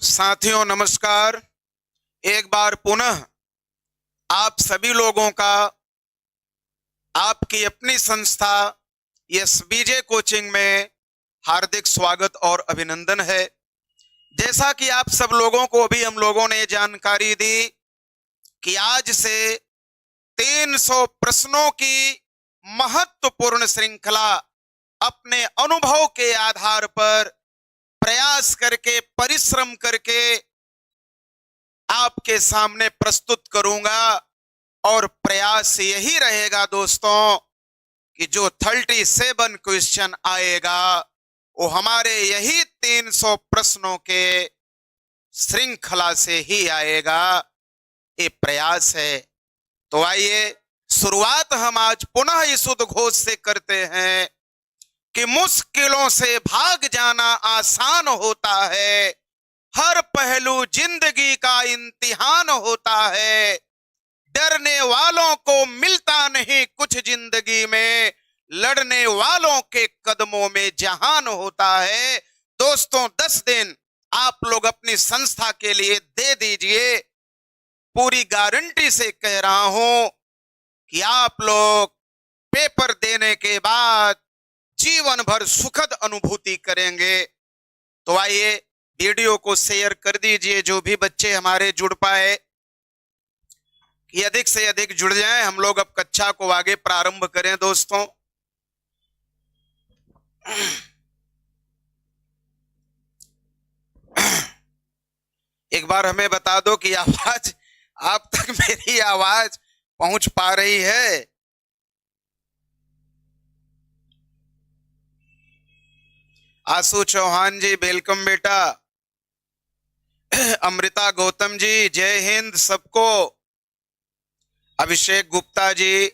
साथियों नमस्कार। एक बार पुनः आप सभी लोगों का आपकी अपनी संस्था एसबीजे कोचिंग में हार्दिक स्वागत और अभिनंदन है। जैसा कि आप सब लोगों को अभी हम लोगों ने जानकारी दी कि आज से 300 प्रश्नों की महत्वपूर्ण श्रृंखला अपने अनुभव के आधार पर प्रयास करके परिश्रम करके आपके सामने प्रस्तुत करूंगा। और प्रयास यही रहेगा दोस्तों कि जो 37 क्वेश्चन आएगा वो हमारे यही 300 प्रश्नों के श्रृंखला से ही आएगा। ये प्रयास है। तो आइए शुरुआत हम आज पुनः इस उद्घोष से करते हैं कि मुश्किलों से भाग जाना आसान होता है, हर पहलू जिंदगी का इम्तिहान होता है, डरने वालों को मिलता नहीं कुछ जिंदगी में, लड़ने वालों के कदमों में जहान होता है। दोस्तों 10 दिन आप लोग अपनी संस्था के लिए दे दीजिए। पूरी गारंटी से कह रहा हूं कि आप लोग पेपर देने के बाद जीवन भर सुखद अनुभूति करेंगे। तो आइए वीडियो को शेयर कर दीजिए, जो भी बच्चे हमारे जुड़ पाए कि अधिक से अधिक जुड़ जाएं। हम लोग अब कक्षा को आगे प्रारंभ करें। दोस्तों एक बार हमें बता दो कि आवाज आप तक मेरी आवाज पहुंच पा रही है? आशु चौहान जी वेलकम बेटा। अमृता गौतम जी जय हिंद सबको। अभिषेक गुप्ता जी,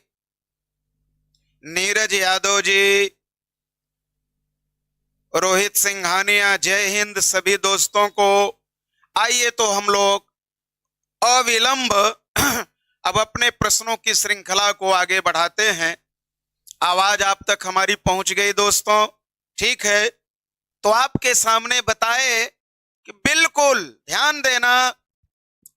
नीरज यादव जी, रोहित सिंघानिया जय हिंद सभी दोस्तों को। आइए तो हम लोग अविलंब अब अपने प्रश्नों की श्रृंखला को आगे बढ़ाते हैं। आवाज आप तक हमारी पहुंच गई दोस्तों? ठीक है। तो आपके सामने बताए कि बिल्कुल ध्यान देना,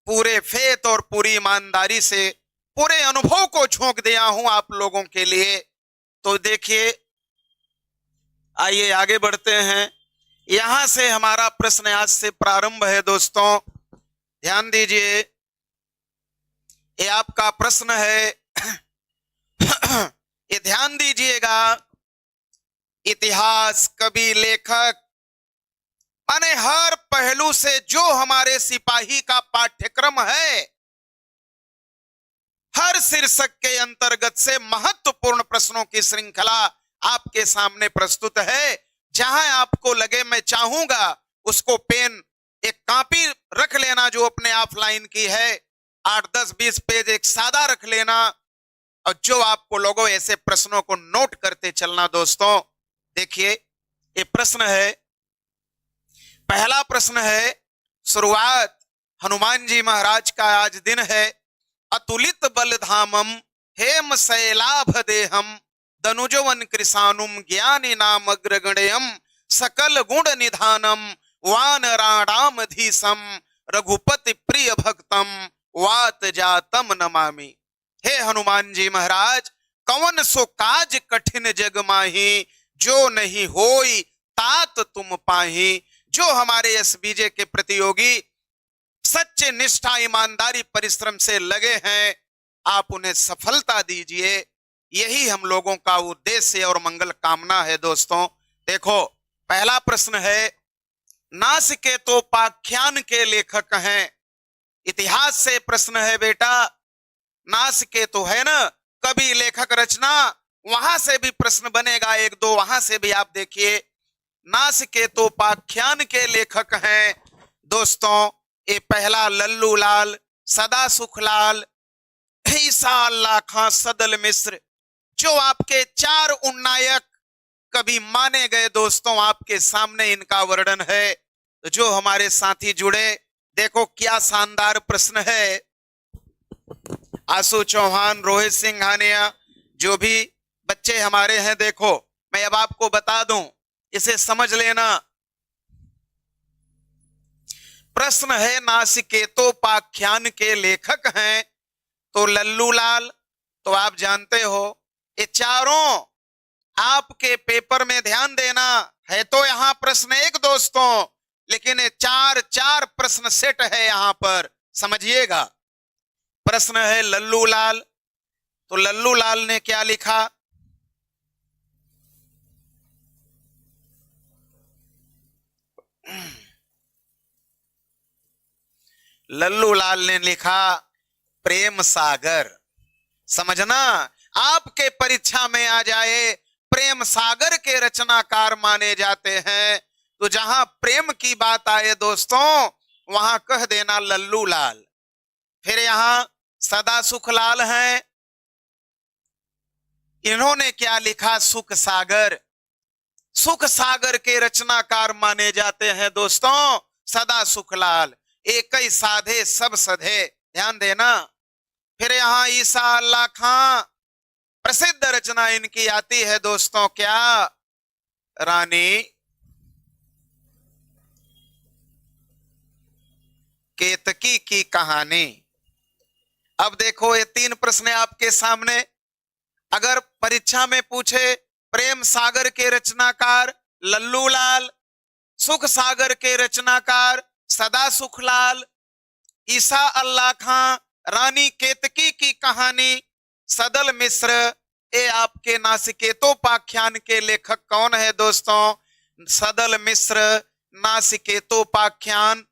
पूरे फेथ और पूरी ईमानदारी से पूरे अनुभव को झोंक दिया हूं आप लोगों के लिए। तो देखिए आइए आगे बढ़ते हैं। यहां से हमारा प्रश्न आज से प्रारंभ है दोस्तों, ध्यान दीजिए। ये आपका प्रश्न है ये ध्यान दीजिएगा। इतिहास, कवि, लेखक माने हर पहलू से जो हमारे सिपाही का पाठ्यक्रम है, हर शीर्षक के अंतर्गत से महत्वपूर्ण प्रश्नों की श्रृंखला आपके सामने प्रस्तुत है। जहां आपको लगे मैं चाहूंगा उसको पेन एक कॉपी रख लेना जो अपने ऑफलाइन की है, 8, 10, 20 पेज एक सादा रख लेना, और जो आपको लोगों ऐसे प्रश्नों को नोट करते चलना। दोस्तों देखिए ये प्रश्न है, पहला प्रश्न है। शुरुआत हनुमान जी महाराज का आज दिन है। अतुलित बलधामम हेम शैलाभ देहम दनुजवन कृषानुम ज्ञानी नाम अग्रगण्यम सकल गुण निधानम वानराणामधीशम रघुपति प्रिय भक्तम वात जातम नमामि। हे हनुमान जी महाराज, कौन सो काज कठिन जग माही, जो नहीं होई तात तुम पाही। जो हमारे एसबीजे के प्रतियोगी सच्चे निष्ठा, ईमानदारी, परिश्रम से लगे हैं, आप उन्हें सफलता दीजिए। यही हम लोगों का उद्देश्य और मंगल कामना है। दोस्तों देखो पहला प्रश्न है, नासिकेतोपाख्यान के लेखक हैं। इतिहास से प्रश्न है बेटा। नासिकेतो है ना, कवि, लेखक, रचना, वहां से भी प्रश्न बनेगा, एक दो वहां से भी आप देखिए। नासिकेतोपाख्यान के लेखक हैं दोस्तों। ये पहला लल्लू लाल, सदा सुखलाल, ईसा अल्लाह खां, सदल मिश्र, जो आपके 4 उन्नायक कभी माने गए। दोस्तों आपके सामने इनका वर्णन है। तो जो हमारे साथी जुड़े, देखो क्या शानदार प्रश्न है। आशु चौहान, रोहित सिंघानिया, जो भी बच्चे हमारे हैं, देखो मैं अब आपको बता दूं, इसे समझ लेना। प्रश्न है नासिकेतोपाख्यान के लेखक हैं तो लल्लूलाल। तो आप जानते हो ये चारों आपके पेपर में ध्यान देना है। तो यहां प्रश्न एक दोस्तों, लेकिन ये चार चार प्रश्न सेट है यहां पर, समझिएगा। प्रश्न है लल्लूलाल, तो लल्लूलाल ने क्या लिखा? लल्लूलाल ने लिखा प्रेम सागर। समझना, आपके परीक्षा में आ जाए प्रेम सागर के रचनाकार माने जाते हैं, तो जहां प्रेम की बात आए दोस्तों वहां कह देना लल्लूलाल। फिर यहां सदा सुखलाल हैं, इन्होंने क्या लिखा? सुख सागर। सुख सागर के रचनाकार माने जाते हैं दोस्तों सदा सुखलाल। एक ही साधे सब सधे, ध्यान देना। फिर यहां ईसा अल्लाह खां, प्रसिद्ध रचना इनकी आती है दोस्तों क्या? रानी केतकी की कहानी। अब देखो ये तीन प्रश्न आपके सामने, अगर परीक्षा में पूछे प्रेम सागर के रचनाकार लल्लूलाल, सुख सागर के रचनाकार सदा सुखलाल, ईसा अल्लाह खां, रानी केतकी की कहानी, सदल मिश्र, ये आपके नासिकेतोपाख्यान के लेखक कौन है दोस्तों? सदल मिश्र, नासिकेतोपाख्यान।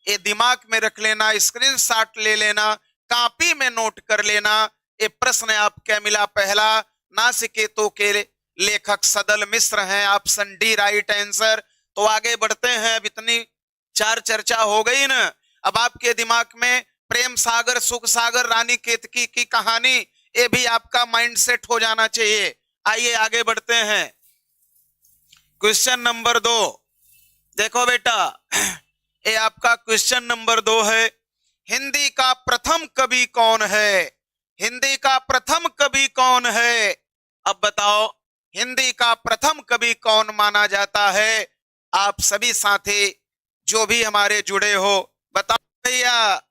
ये दिमाग में रख लेना, स्क्रीनशॉट ले लेना, कॉपी में नोट कर लेना। ये प्रश्न आपको मिला पहला, नासिकेतो के लेखक सदल मिश्र हैं, ऑप्शन डी राइट आंसर। तो आगे बढ़ते हैं, अब इतनी चार चर्चा हो गई ना, अब आपके दिमाग में प्रेम सागर, सुख सागर, रानी केतकी की कहानी, ये भी आपका माइंड सेट हो जाना चाहिए। आइए आगे बढ़ते हैं। क्वेश्चन नंबर 2 देखो बेटा, ये आपका क्वेश्चन नंबर 2 है। हिंदी का प्रथम कवि कौन है? हिंदी का प्रथम कवि कौन है? अब बताओ हिंदी का प्रथम कवि कौन माना जाता है? आप सभी साथी जो भी हमारे जुड़े हो बताओ भैया।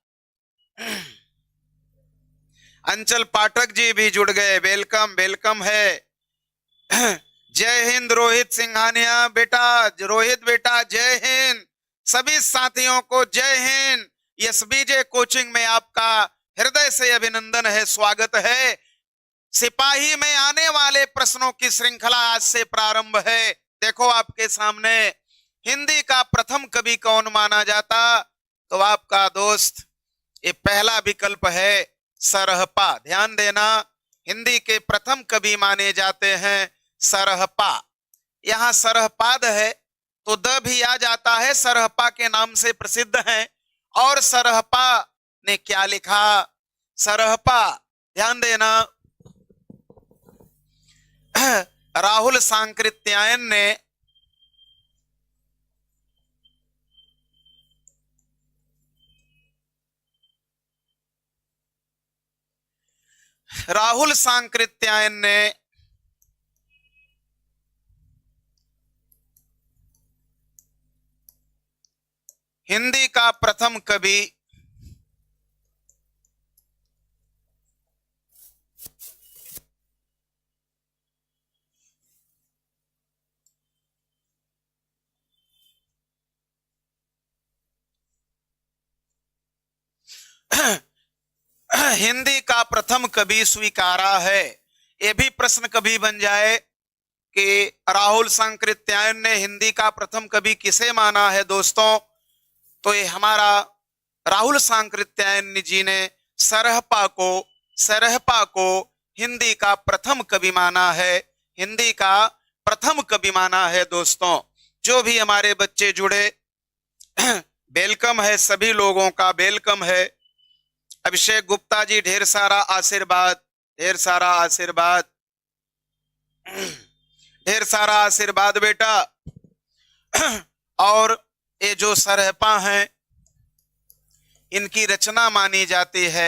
अंचल पाठक जी भी जुड़ गए, वेलकम वेलकम है। जय हिंद रोहित सिंघानिया बेटा, रोहित बेटा जय हिंद। सभी साथियों को जय हिंद। एसबीजे कोचिंग में आपका हृदय से अभिनंदन है, स्वागत है। सिपाही में आने वाले प्रश्नों की श्रृंखला आज से प्रारंभ है। देखो आपके सामने हिंदी का प्रथम कवि कौन माना जाता? तो आपका दोस्त ये पहला विकल्प है सरहपा। ध्यान देना, हिंदी के प्रथम कवि माने जाते हैं सरहपा। यहां सरहपाद है तो द भी आ जाता है, सरहपा के नाम से प्रसिद्ध हैं। और सरहपा ने क्या लिखा? सरहपा, ध्यान देना, राहुल सांकृत्यायन ने हिंदी का प्रथम कवि हिंदी का प्रथम कवि स्वीकारा है। यह भी प्रश्न कभी बन जाए कि राहुल सांकृत्यायन ने हिंदी का प्रथम कवि किसे माना है दोस्तों? तो ये हमारा राहुल सांकृत्यायन जी ने सरहपा को हिंदी का प्रथम कवि माना है, हिंदी का प्रथम कवि माना है दोस्तों। जो भी हमारे बच्चे जुड़े वेलकम है, सभी लोगों का वेलकम है। अभिषेक गुप्ता जी ढेर सारा आशीर्वाद, ढेर सारा आशीर्वाद, ढेर सारा आशीर्वाद बेटा। और ये जो सरहपा हैं इनकी रचना मानी जाती है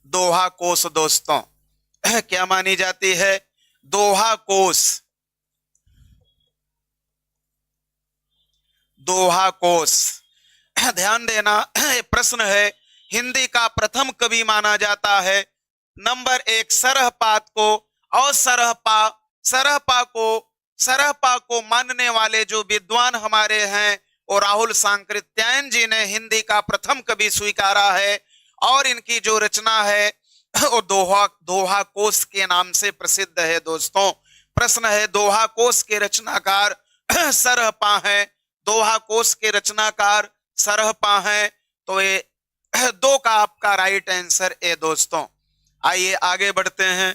दोहा कोश दोस्तों। क्या मानी जाती है? दोहा कोश। दोहा कोश ध्यान देना, ये प्रश्न है, हिंदी का प्रथम कवि माना जाता है। नंबर 1, सरहपात को और सरहपा को मानने वाले जो विद्वान हमारे हैं वो राहुल सांकृत्यायन जी ने हिंदी का प्रथम कवि स्वीकारा है। और इनकी जो रचना है वो दोहा कोश के नाम से प्रसिद्ध है दोस्तों। प्रश्न है, दोहा कोश के रचनाकार सरहपा है, दोहा कोश के रचनाकार सरहपा है, तो ये 2 का आपका राइट आंसर है दोस्तों। आइए आगे बढ़ते हैं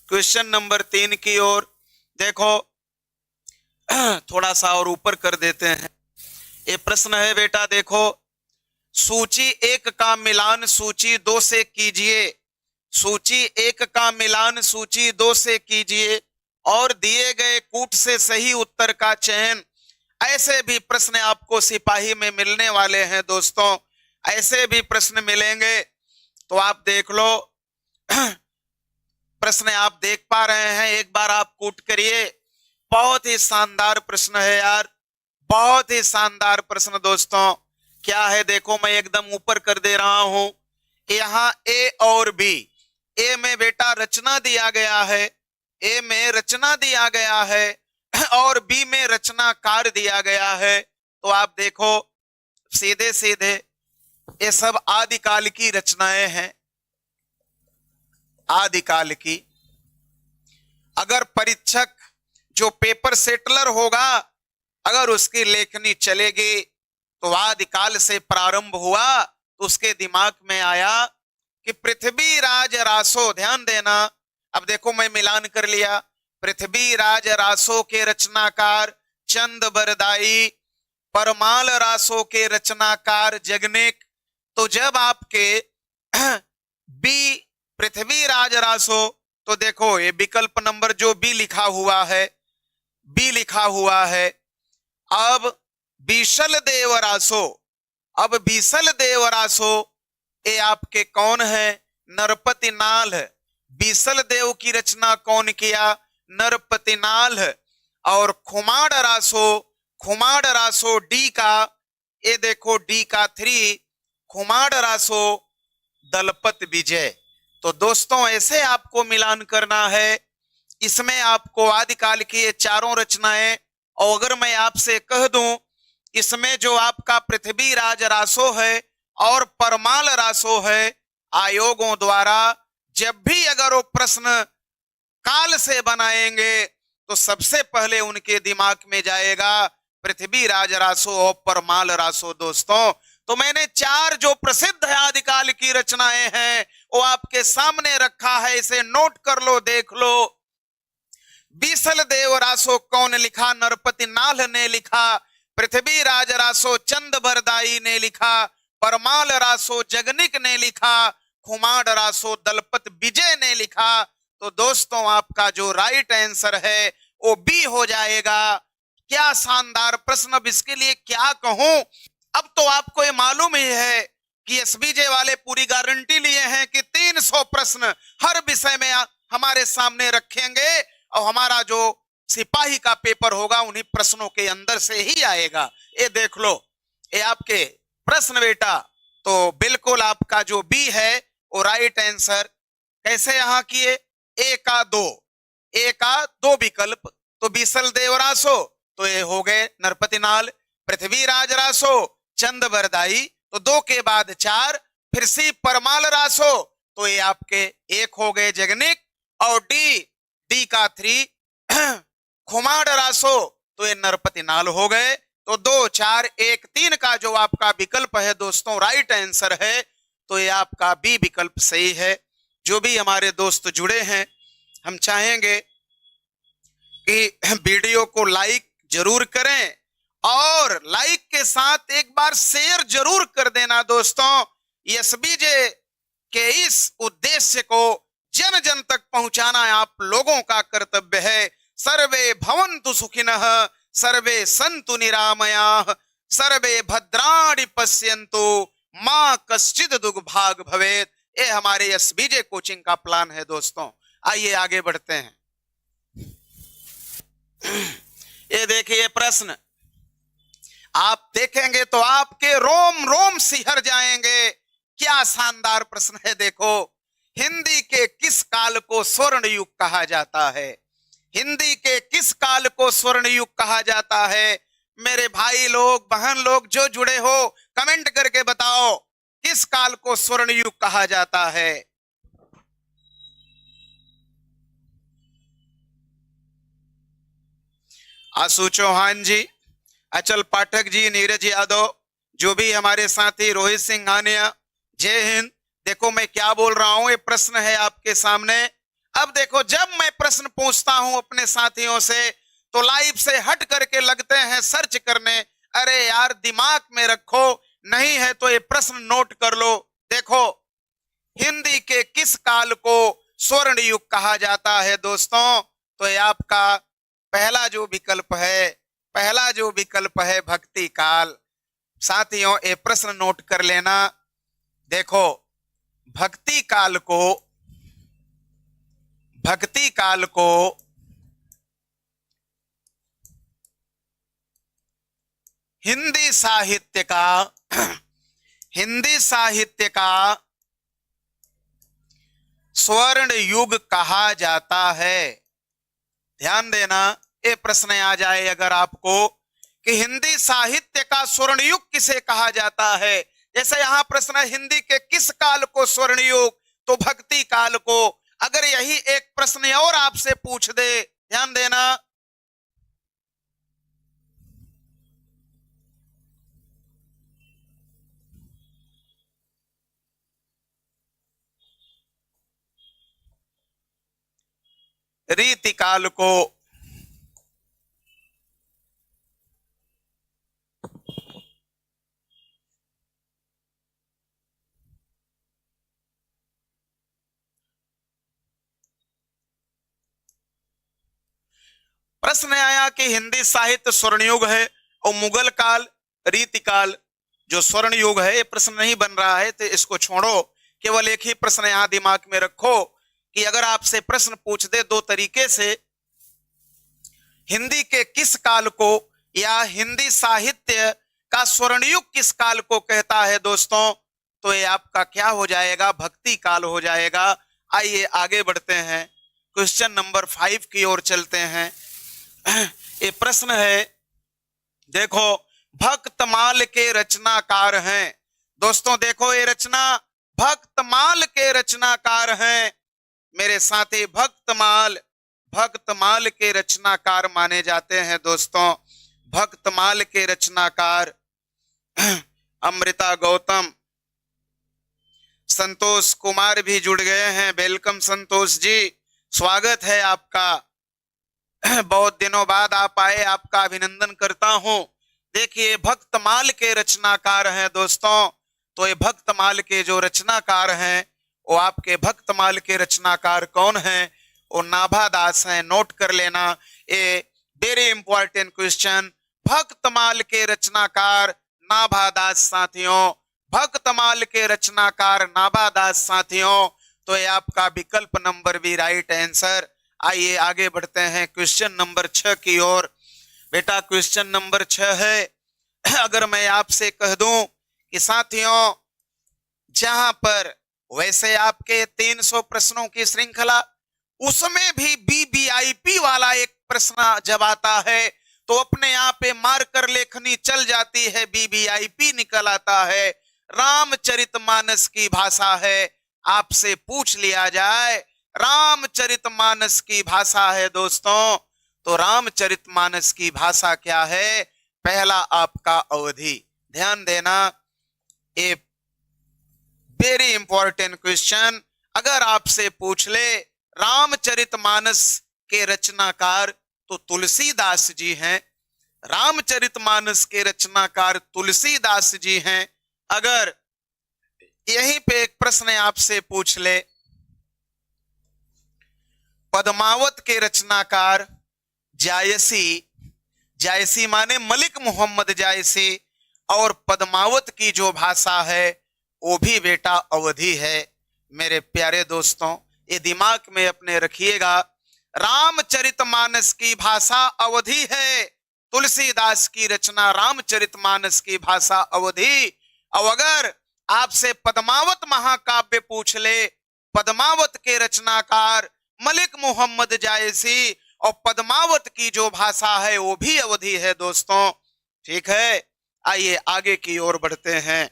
क्वेश्चन नंबर 3 की ओर। देखो थोड़ा सा और ऊपर कर देते हैं। ये प्रश्न है बेटा, देखो, सूची 1 का मिलान सूची 2 से कीजिए। सूची 1 का मिलान सूची 2 से कीजिए और दिए गए कूट से सही उत्तर का चयन। ऐसे भी प्रश्न आपको सिपाही में मिलने वाले हैं दोस्तों, ऐसे भी प्रश्न मिलेंगे, तो आप देख लो। प्रश्न आप देख पा रहे हैं, एक बार आप कूट करिए। बहुत ही शानदार प्रश्न है यार, बहुत ही शानदार प्रश्न दोस्तों। क्या है देखो, मैं एकदम ऊपर कर दे रहा हूं। यहाँ ए और बी, ए में बेटा रचना दिया गया है, ए में रचना दिया गया है और बी में रचनाकार दिया गया है। तो आप देखो सीधे सीधे ये सब आदिकाल की रचनाएं हैं, आदिकाल की। अगर परीक्षक जो पेपर सेटलर होगा, अगर उसकी लेखनी चलेगी तो आदिकाल से प्रारंभ हुआ, तो उसके दिमाग में आया कि पृथ्वी राज रासो, ध्यान देना, अब देखो मैं मिलान कर लिया, पृथ्वी राज रासो के रचनाकार चंद बरदाई, परमाल रासो के रचनाकार जगनिक। तो जब आपके बी पृथ्वी राज रासो, तो देखो ये विकल्प नंबर जो बी लिखा हुआ है, बी लिखा हुआ है। अब बीसल देव रासो, अब बीसल देव रासो ये आपके कौन है? नरपति नाल। बीसल देव की रचना कौन किया? नरपति नाल। और खुमाड़ रासो, खुमाड़ रासो डी का, ये देखो डी का 3, खुमाड़ रासो दलपत विजय। तो दोस्तों ऐसे आपको मिलान करना है। इसमें आपको आदिकाल की ये चारों रचनाएं, और अगर मैं आपसे कह दूं इसमें जो आपका पृथ्वी राज रासो है और परमाल रासो है, आयोगों द्वारा जब भी अगर वो प्रश्न काल से बनाएंगे तो सबसे पहले उनके दिमाग में जाएगा पृथ्वी राज रासो और परमाल रासो दोस्तों। तो मैंने 4 जो प्रसिद्ध है आदिकाल की रचनाएं हैं वो आपके सामने रखा है, इसे नोट कर लो, देख लो। बीसल देव रासो कौन लिखा? नरपति नाल ने लिखा। पृथ्वी राज रासो चंद बरदाई ने लिखा। परमाल रासो जगनिक ने लिखा। खुमाड़ रासो दलपत विजय ने लिखा। तो दोस्तों आपका जो राइट आंसर है वो बी हो जाएगा। क्या शानदार प्रश्न, अब इसके लिए क्या कहूं। अब तो आपको ये मालूम ही है कि एसबीजे वाले पूरी गारंटी लिए हैं कि 300 प्रश्न हर विषय में हमारे सामने रखेंगे और हमारा जो सिपाही का पेपर होगा उन्हीं प्रश्नों के अंदर से ही आएगा। ये देख लो, ये आपके प्रश्न बेटा, तो बिल्कुल आपका जो बी है वो राइट आंसर। कैसे यहां किए? ए का 2 विकल्प, तो बीसल देव रासो, तो ये हो गए नरपति नाल। पृथ्वी राज रासो चंद बरदाई, तो 2 के बाद 4, फिर सी परमाल रासो, तो ये आपके 1 हो गए जगनिक। और डी का 3 खुमाड़ रासो, तो ये नरपति नाल हो गए। तो 2, 4, 1, 3 का जो आपका विकल्प है दोस्तों राइट आंसर है। तो ये आपका बी विकल्प सही है। जो भी हमारे दोस्त जुड़े हैं, हम चाहेंगे कि वीडियो को लाइक जरूर करें और लाइक के साथ एक बार शेयर जरूर कर देना दोस्तों। एसबीजे के इस उद्देश्य को जन जन तक पहुंचाना आप लोगों का कर्तव्य है। सर्वे भवन्तु सुखिनः, सर्वे सन्तु निरामयाः, सर्वे भद्राणि पश्यन्तु, मां कश्चित् दुर्भाग् भवेत्। ये हमारे एसबीजे कोचिंग का प्लान है दोस्तों। आइए आगे बढ़ते हैं। ये देखिए प्रश्न, आप देखेंगे तो आपके रोम रोम सिहर जाएंगे। क्या शानदार प्रश्न है। देखो, हिंदी के किस काल को स्वर्ण युग कहा जाता है? हिंदी के किस काल को स्वर्ण युग कहा जाता है? मेरे भाई लोग, बहन लोग जो जुड़े हो, कमेंट करके बताओ किस काल को स्वर्ण युग कहा जाता है? आशु चौहान जी, अचल पाठक जी, नीरज यादव, जो भी हमारे साथी, रोहित सिंह आनिया, जय हिंद। देखो मैं क्या बोल रहा हूं, ये प्रश्न है आपके सामने। अब देखो, जब मैं प्रश्न पूछता हूं अपने साथियों से तो लाइव से हट करके लगते हैं सर्च करने। अरे यार, दिमाग में रखो, नहीं है तो ये प्रश्न नोट कर लो। देखो, हिंदी के किस काल को स्वर्ण युग कहा जाता है दोस्तों? तो ये आपका पहला जो विकल्प है, पहला जो विकल्प है भक्ति काल। साथियों, ये प्रश्न नोट कर लेना। देखो, भक्ति काल को, भक्ति काल को हिंदी साहित्य का, हिंदी साहित्य का स्वर्ण युग कहा जाता है। ध्यान देना, ये प्रश्न आ जाए अगर आपको कि हिंदी साहित्य का स्वर्ण युग किसे कहा जाता है। जैसे यहां प्रश्न है हिंदी के किस काल को स्वर्ण युग, तो भक्ति काल को। अगर यही एक प्रश्न और आपसे पूछ दे, ध्यान देना, रीति काल को, प्रश्न आया कि हिंदी साहित्य स्वर्णयुग है और मुगल काल, रीतिकाल जो स्वर्ण युग है, ये प्रश्न नहीं बन रहा है, तो इसको छोड़ो। केवल एक ही प्रश्न यहां दिमाग में रखो कि अगर आपसे प्रश्न पूछ दे दो तरीके से, हिंदी के किस काल को या हिंदी साहित्य का स्वर्णयुग किस काल को कहता है दोस्तों, तो ये आपका क्या हो जाएगा? भक्ति काल हो जाएगा। आइए आगे बढ़ते हैं, क्वेश्चन नंबर 5 की ओर चलते हैं। ये प्रश्न है, देखो, भक्तमाल के रचनाकार हैं दोस्तों। देखो, ये रचना भक्तमाल के रचनाकार हैं मेरे साथी। भक्तमाल, भक्तमाल के रचनाकार माने जाते हैं दोस्तों। भक्तमाल के रचनाकार अमृता गौतम, संतोष कुमार भी जुड़ गए हैं। वेलकम संतोष जी, स्वागत है आपका। बहुत दिनों बाद आप आए, आपका अभिनंदन करता हूं। देखिए, भक्तमाल के रचनाकार हैं दोस्तों। तो ये भक्तमाल के जो रचनाकार हैं, वो आपके भक्तमाल के रचनाकार कौन हैं? वो नाभादास हैं। नोट कर लेना, ये वेरी इंपॉर्टेंट क्वेश्चन। भक्तमाल के रचनाकार नाभादास साथियों, भक्तमाल के रचनाकार नाभादास साथियों। तो ये आपका विकल्प नंबर बी राइट आंसर। आइए आगे बढ़ते हैं क्वेश्चन नंबर 6 की ओर। बेटा, क्वेश्चन नंबर 6 है, अगर मैं आपसे कह दूं कि साथियों, जहां पर वैसे आपके 300 प्रश्नों की श्रृंखला, उसमें भी बीबीआईपी वाला एक प्रश्न जब आता है तो अपने आप पे मार्कर लेखनी चल जाती है, बीबीआईपी निकल आता है। रामचरितमानस की भाषा है, आपसे पूछ लिया जाए रामचरितमानस की भाषा है दोस्तों, तो रामचरितमानस की भाषा क्या है? पहला आपका अवधि। ध्यान देना, ए वेरी इंपॉर्टेंट क्वेश्चन। अगर आपसे पूछ ले रामचरितमानस के रचनाकार, तो तुलसीदास जी हैं। रामचरितमानस के रचनाकार तुलसीदास जी हैं। अगर यहीं पे एक प्रश्न आपसे पूछ ले, पद्मावत के रचनाकार जायसी, जायसी माने मलिक मोहम्मद जायसी, और पद्मावत की जो भाषा है वो भी बेटा अवधी है। मेरे प्यारे दोस्तों, ये दिमाग में अपने रखिएगा, रामचरितमानस की भाषा अवधी है, तुलसीदास की रचना रामचरितमानस की भाषा अवधी। और अगर आपसे पद्मावत महाकाव्य पूछ ले, पद्मावत के रचनाकार मलिक मोहम्मद जायसी, और पद्मावत की जो भाषा है वो भी अवधी है दोस्तों। ठीक है, आइए आगे की ओर बढ़ते हैं।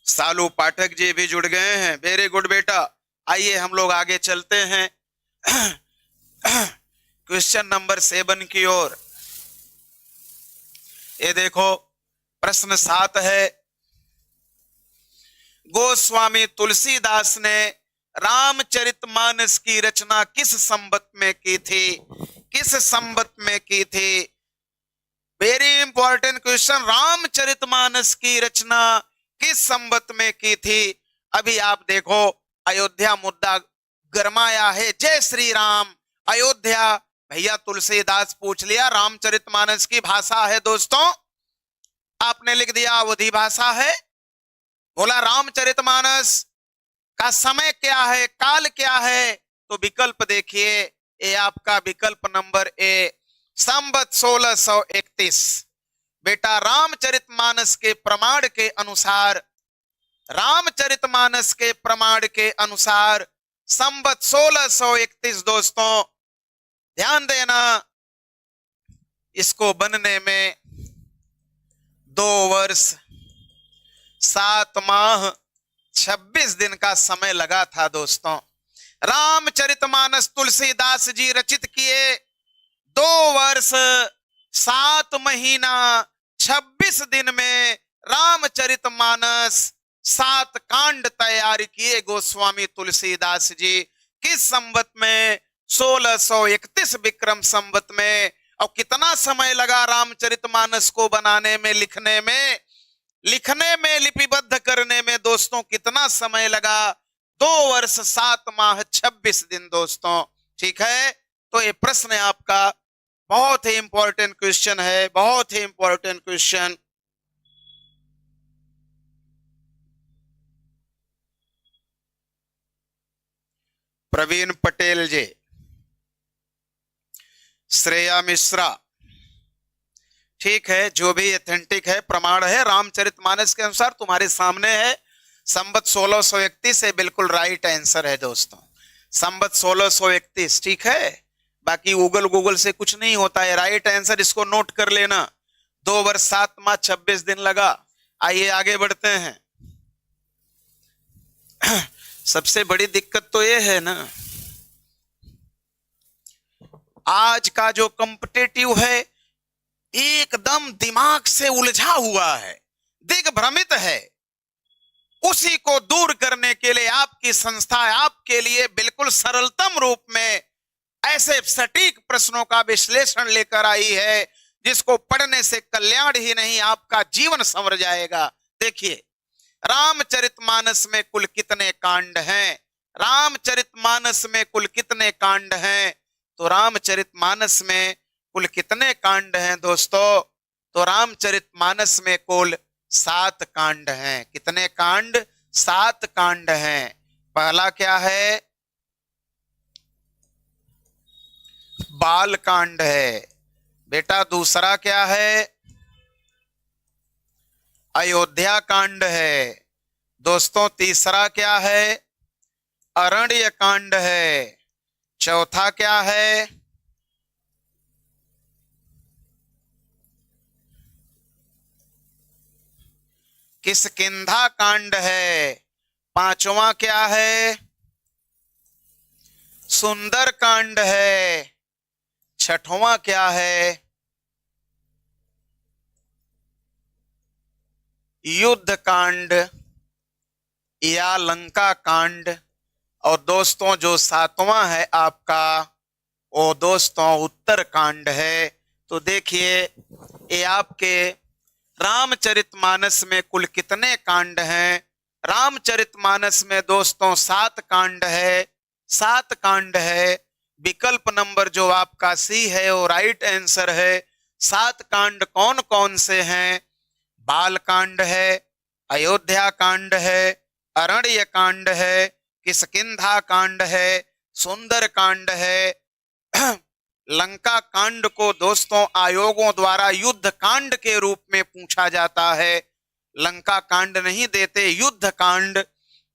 सालू पाठक जी भी जुड़ गए हैं, वेरी गुड बेटा। आइए हम लोग आगे चलते हैं क्वेश्चन नंबर 7 की ओर। ये देखो प्रश्न 7 है, गोस्वामी तुलसीदास ने रामचरितमानस की रचना किस संवत में की थी? किस संवत में की थी? Very important question. रामचरितमानस की रचना किस संवत में की थी? अभी आप देखो अयोध्या मुद्दा गरमाया है। जय श्री राम। अयोध्या भैया तुलसीदास पूछ लिया, रामचरितमानस की भाषा है दोस्तों, आपने लिख दिया अवधी भाषा है। बोला रामचरितमानस का समय क्या है, काल क्या है? तो विकल्प देखिए, ये आपका विकल्प नंबर ए, संवत 1631। बेटा रामचरितमानस के प्रमाण के अनुसार, रामचरितमानस के प्रमाण के अनुसार संवत 1631 दोस्तों, ध्यान देना। इसको बनने में 2 वर्ष 7 माह 26 दिन का समय लगा था दोस्तों। रामचरितमानस तुलसीदास जी रचित किए, 2 वर्ष 7 महीना 26 दिन में रामचरितमानस 7 कांड तैयार किए गोस्वामी तुलसीदास जी। किस संवत में? 1631 विक्रम संवत में। और कितना समय लगा रामचरितमानस को बनाने में, लिखने में? लिखने में, लिपिबद्ध करने में दोस्तों कितना समय लगा? 2 वर्ष 7 माह 26 दिन दोस्तों। ठीक है, तो ये प्रश्न आपका बहुत ही इंपॉर्टेंट क्वेश्चन है, बहुत ही इंपॉर्टेंट क्वेश्चन। प्रवीण पटेल जी, श्रेया मिश्रा, ठीक है, जो भी ऑथेंटिक है, प्रमाण है रामचरितमानस के अनुसार तुम्हारे सामने है। संवत 1631 से बिल्कुल राइट आंसर है दोस्तों, संवत 1631। ठीक है, बाकी गूगल से कुछ नहीं होता है, राइट आंसर इसको नोट कर लेना। 2 वर्ष 7 माह 26 दिन लगा। आइए आगे बढ़ते हैं। सबसे बड़ी दिक्कत तो ये है ना, आज का जो कॉम्पिटिटिव है एकदम दिमाग से उलझा हुआ है, दिग्भ्रमित है। उसी को दूर करने के लिए आपकी संस्था आपके लिए बिल्कुल सरलतम रूप में ऐसे सटीक प्रश्नों का विश्लेषण लेकर आई है, जिसको पढ़ने से कल्याण ही नहीं आपका जीवन संवर जाएगा। देखिए, रामचरितमानस में कुल कितने कांड हैं? रामचरितमानस में कुल कितने कांड हैं? तो रामचरितमानस में कुल कितने कांड हैं दोस्तों? तो रामचरितमानस में कुल 7 कांड हैं। कितने कांड? 7 कांड हैं। पहला क्या है? बाल कांड है बेटा। दूसरा क्या है? अयोध्या कांड है दोस्तों। तीसरा क्या है? अरण्य कांड है। चौथा क्या है? किष्किंधा कांड है। पांचवा क्या है? सुंदर कांड है। छठवां क्या है? युद्ध कांड या लंका कांड। और दोस्तों जो 7वां है आपका, वो दोस्तों उत्तर कांड है। तो देखिए, ये आपके रामचरितमानस में कुल कितने कांड हैं? रामचरितमानस में दोस्तों 7 कांड है। 7 कांड है। विकल्प नंबर जो आपका सी है वो राइट आंसर है। 7 कांड कौन कौन से हैं? बाल कांड है, अयोध्या कांड है, अरण्य कांड है, किष्किंधा कांड है, सुंदर कांड है लंका कांड को दोस्तों आयोगों द्वारा युद्ध कांड के रूप में पूछा जाता है। लंका कांड नहीं देते, युद्ध कांड।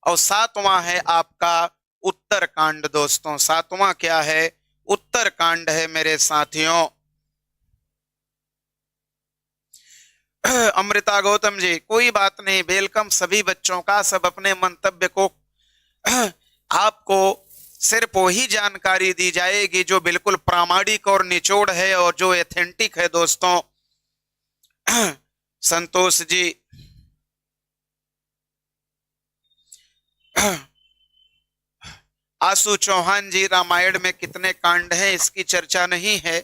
और सातवां है आपका उत्तर कांड दोस्तों। सातवां क्या है? उत्तर कांड है मेरे साथियों। अमृता गौतम जी, कोई बात नहीं, वेलकम सभी बच्चों का। सब अपने मंतव्य को आपको सिर्फ वही जानकारी दी जाएगी जो बिल्कुल प्रामाणिक और निचोड़ है और जो एथेंटिक है दोस्तों। संतोष जी, आशु चौहान जी, रामायण में कितने कांड हैं इसकी चर्चा नहीं है।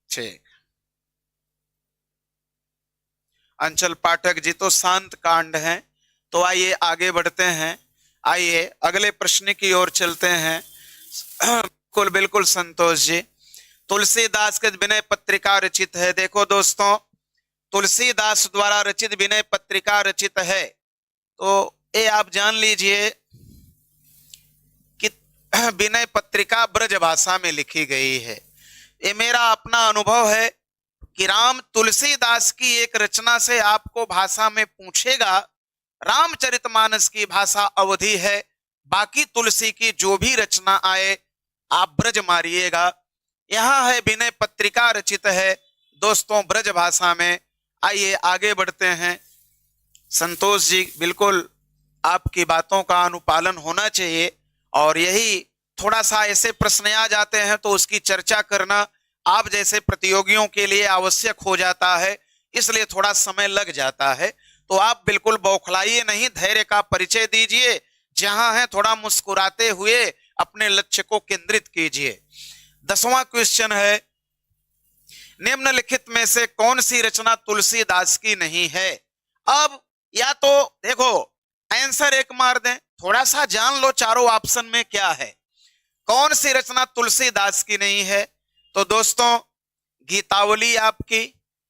ठीक। अंचल पाठक जी तो शांत कांड है। तो आइए आगे बढ़ते हैं। आइए अगले प्रश्न की ओर चलते हैं। बिल्कुल बिल्कुल संतोष जी, तुलसीदास के विनय पत्रिका रचित है। देखो दोस्तों, तुलसीदास द्वारा रचित विनय पत्रिका रचित है। तो ये आप जान लीजिए कि विनय पत्रिका ब्रज भाषा में लिखी गई है। ये मेरा अपना अनुभव है कि राम तुलसीदास की एक रचना से आपको भाषा में पूछेगा, रामचरितमानस की भाषा अवधि है, बाकी तुलसी की जो भी रचना आए आप ब्रज मारिएगा। यहां है विनय पत्रिका रचित है दोस्तों ब्रज भाषा में। आइए आगे बढ़ते हैं। संतोष जी, बिल्कुल आपकी बातों का अनुपालन होना चाहिए और यही थोड़ा सा ऐसे प्रश्न आ जाते हैं तो उसकी चर्चा करना आप जैसे प्रतियोगियों के लिए आवश्यक हो जाता है, इसलिए थोड़ा समय लग जाता है। तो आप बिल्कुल बौखलाइए नहीं, धैर्य का परिचय दीजिए। जहां है थोड़ा मुस्कुराते हुए अपने लक्ष्य को केंद्रित कीजिए। 10वां क्वेश्चन है, निम्नलिखित में से कौन सी रचना तुलसीदास की नहीं है? अब या तो देखो आंसर एक मार दें, थोड़ा सा जान लो चारों ऑप्शन में क्या है। कौन सी रचना तुलसीदास की नहीं है? तो दोस्तों, गीतावली आपकी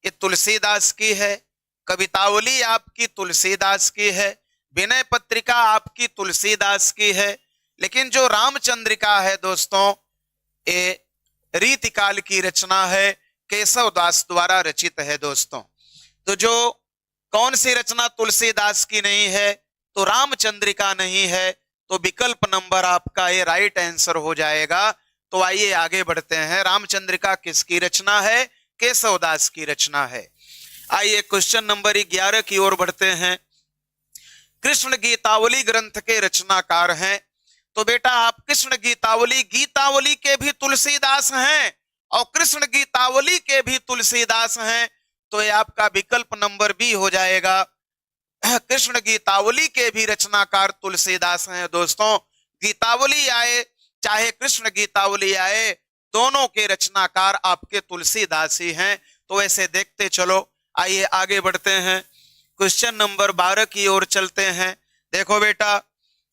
ये तुलसीदास की है, कवितावली आपकी तुलसीदास की है, विनय पत्रिका आपकी तुलसीदास की है, लेकिन जो रामचंद्रिका है दोस्तों ये रीतिकाल की रचना है, केशव दास द्वारा रचित है दोस्तों। तो जो कौन सी रचना तुलसीदास की नहीं है? तो रामचंद्रिका नहीं है। तो विकल्प नंबर आपका ये राइट आंसर हो जाएगा। तो आइए आगे बढ़ते हैं। रामचंद्रिका किसकी रचना है? केशवदास की रचना है। आइए क्वेश्चन नंबर 11 की ओर बढ़ते हैं। कृष्ण गीतावली ग्रंथ के रचनाकार हैं। तो बेटा आप कृष्ण गीतावली, गीतावली के भी तुलसीदास हैं और कृष्ण गीतावली के भी तुलसीदास हैं। तो ये आपका विकल्प नंबर बी हो जाएगा। कृष्ण गीतावली के भी रचनाकार तुलसीदास हैं दोस्तों। गीतावली आए चाहे कृष्ण गीतावली आए, दोनों के रचनाकार आपके तुलसीदास ही हैं। तो ऐसे देखते चलो। आइए आगे बढ़ते हैं। क्वेश्चन नंबर 12 की ओर चलते हैं। देखो बेटा,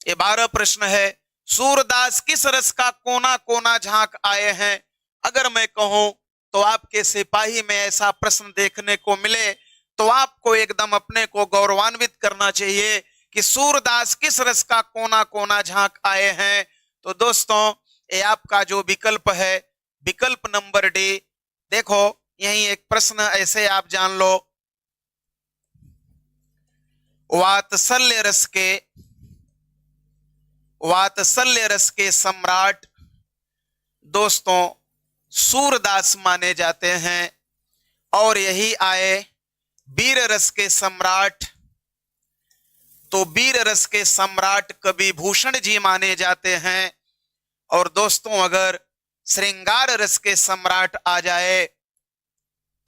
ये 12 प्रश्न है। सूरदास किस रस का कोना कोना झांक आए हैं? अगर मैं कहूं तो आपके सिपाही में ऐसा प्रश्न देखने को मिले तो आपको एकदम अपने को गौरवान्वित करना चाहिए कि सूरदास किस रस का कोना कोना झांक आए हैं। तो दोस्तों ये आपका जो विकल्प है, विकल्प नंबर डी। देखो यही एक प्रश्न ऐसे आप जान लो, वात्सल्य रस के सम्राट दोस्तों सूरदास माने जाते हैं। और यही आए वीर रस के सम्राट, तो वीर रस के सम्राट कवि भूषण जी माने जाते हैं। और दोस्तों अगर श्रृंगार रस के सम्राट आ जाए